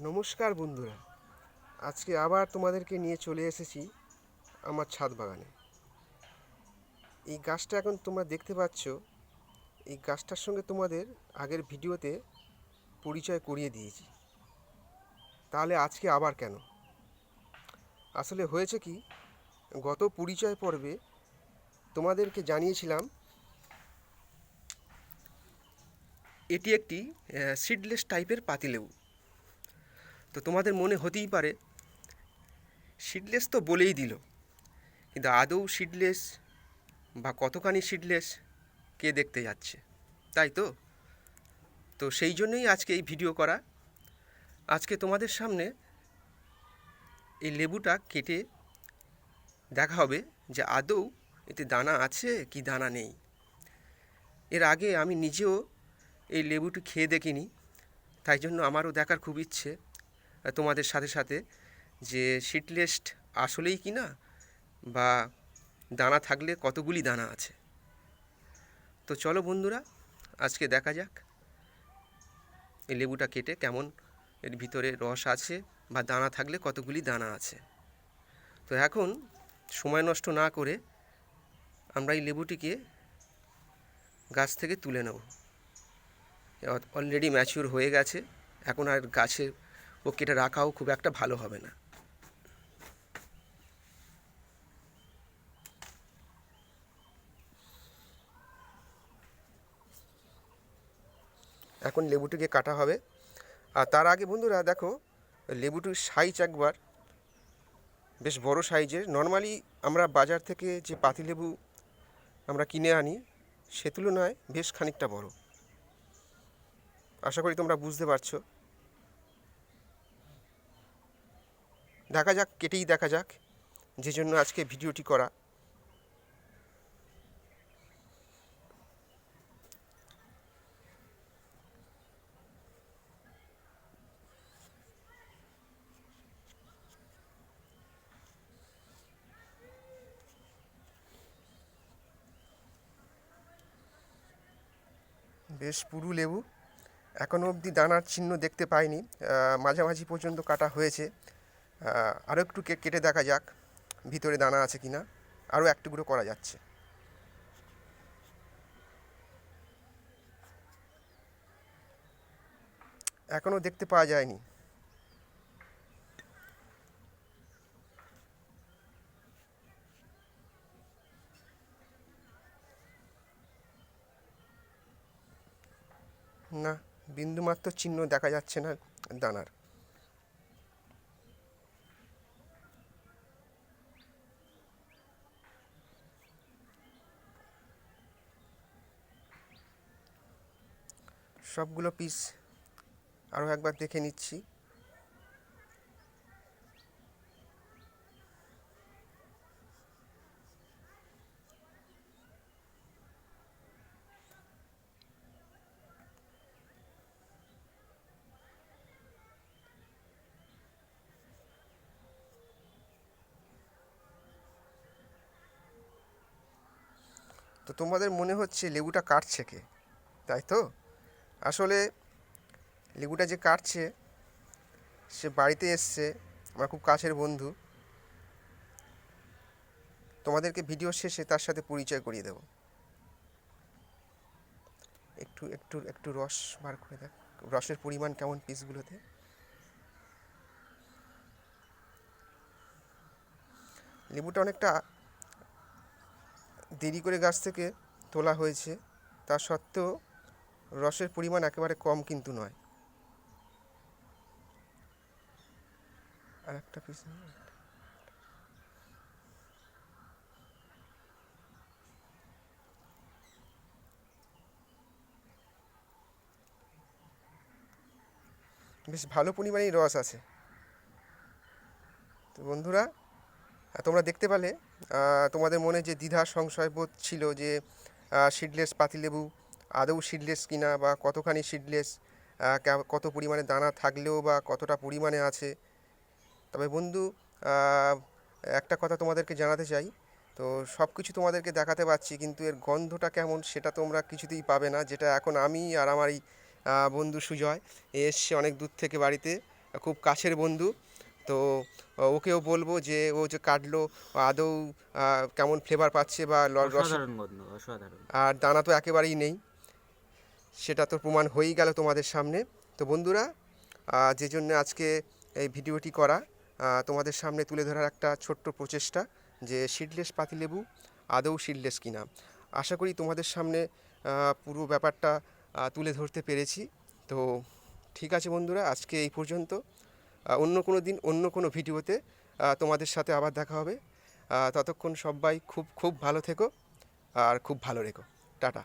নমস্কার বন্ধুরা, আজকে আবার তোমাদেরকে নিয়ে চলে এসেছি আমার ছাদ বাগানে। এই গাছটা এখন তোমরা দেখতে পাচ্ছ। এই গাছটার সঙ্গে তোমাদের আগের ভিডিওতে পরিচয় করিয়ে দিয়েছি, তাহলে আজকে আবার কেন? আসলে হয়েছে কি, গত পরিচয় পর্বে তোমাদেরকে জানিয়েছিলাম এটি একটি সিডলেস টাইপের পাতিলেবু। তো তোমাদের মনে হতেই পারে সিডলেস তো বলেই দিল, কিন্তু আদৌ সিডলেস বা কতখানি সিডলেস কে দেখতে যাচ্ছে, তাই তো? তো সেই জন্যই আজকে এই ভিডিও করা। আজকে তোমাদের সামনে এই লেবুটা কেটে দেখা হবে যে আদৌ এতে দানা আছে কি দানা নেই। এর আগে আমি নিজেও এই লেবুটি খেয়ে দেখিনি, তাই জন্য আমারও দেখার খুব ইচ্ছে তোমাদের সাথে সাথে যে সিডলেস আসলেই কি না, বা দানা থাকলে কতগুলি দানা আছে। তো চলো বন্ধুরা, আজকে দেখা যাক এই লেবুটা কেটে কেমন এর ভিতরে রস আছে বা দানা থাকলে কতগুলি দানা আছে। তো এখন সময় নষ্ট না করে আমরা এই লেবুটিকে গাছ থেকে তুলে নেব। অলরেডি ম্যাচিউর হয়ে গেছে, এখন আর গাছে ও কেটে রাখাও খুব একটা ভালো হবে না। এখন লেবুটিকে কাটা হবে। আর তার আগে বন্ধুরা দেখো, লেবুটির সাইজ একবার বেশ বড় সাইজের। নর্মালি আমরা বাজার থেকে যে পাতিলেবু আমরা কিনে আনি সে তুলনায় বেশ খানিকটা বড়। আশা করি তোমরা বুঝতে পারছো। দেখা যাক, কেটেই দেখা যাক, যে জন্য আজকে ভিডিওটি করা। বেশ পুরু লেবু, এখনও অবধি দানার চিহ্ন দেখতে পাইনি। মাঝামাঝি পর্যন্ত কাটা হয়েছে। আরও একটু কেটে দেখা যাক ভিতরে দানা আছে কি না। আরও এক টুকরো করা যাচ্ছে। এখনও দেখতে পাওয়া যায়নি। না, বিন্দুমাত্র চিহ্ন দেখা যাচ্ছে না দানার। সবগুলো পিস আরও একবার দেখে নিচ্ছি। তো তোমাদের মনে হচ্ছে লেবুটা কাটছে কে, তাই তো? আসলে লেবুটা যে কাটছে সে বাড়িতে এসছে, আমার খুব কাছের বন্ধু। তোমাদেরকে ভিডিও শেষে তার সাথে পরিচয় করিয়ে দেব। একটু একটু একটু রস বার করে দেখ, রসের পরিমাণ কেমন পিসগুলোতে। লেবুটা অনেকটা দেরি করে গাছ থেকে তোলা হয়েছে, তা সত্ত্বেও রসের পরিমাণ একেবারে কম কিন্তু নয়। আর একটা পিস বেশ ভালো পরিমাণেই রস আছে। তো বন্ধুরা, তোমরা দেখতে পেলে তোমাদের মনে যে দ্বিধা সংশয় বোধ ছিল যে সিডলেস পাতিলেবু আদৌ সিডলেস কিনা, বা কতখানি সিডলেস, কত পরিমাণে দানা থাকলেও বা কতটা পরিমাণে আছে। তবে বন্ধু, একটা কথা তোমাদেরকে জানাতে চাই। তো সব কিছু তোমাদেরকে দেখাতে পারছি, কিন্তু এর গন্ধটা কেমন সেটা তোমরা কিছুতেই পাবে না, যেটা এখন আমি আর আমার এই বন্ধু সুজয় এসছে অনেক দূর থেকে বাড়িতে খুব কাছের বন্ধু। তো ওকেও বলবো যে ও যে কাটলো আদৌ কেমন ফ্লেভার পাচ্ছে বা রস, অসাধারণ গন্ধ, অসাধারণ। আর দানা তো একেবারেই নেই, সেটা তো প্রমাণ হয়েই গেল তোমাদের সামনে। তো বন্ধুরা, যে জন্য আজকে এই ভিডিওটি করা, তোমাদের সামনে তুলে ধরার একটা ছোট্ট প্রচেষ্টা যে সিডলেস পাতিলেবু আদৌ সিডলেস কিনা। আশা করি তোমাদের সামনে পুরো ব্যাপারটা তুলে ধরতে পেরেছি। তো ঠিক আছে বন্ধুরা, আজকে এই পর্যন্ত। অন্য কোনো দিন অন্য কোনো ভিডিওতে তোমাদের সাথে আবার দেখা হবে। ততক্ষণ সবাই খুব খুব ভালো থেকো আর খুব ভালো রেখো। টাটা।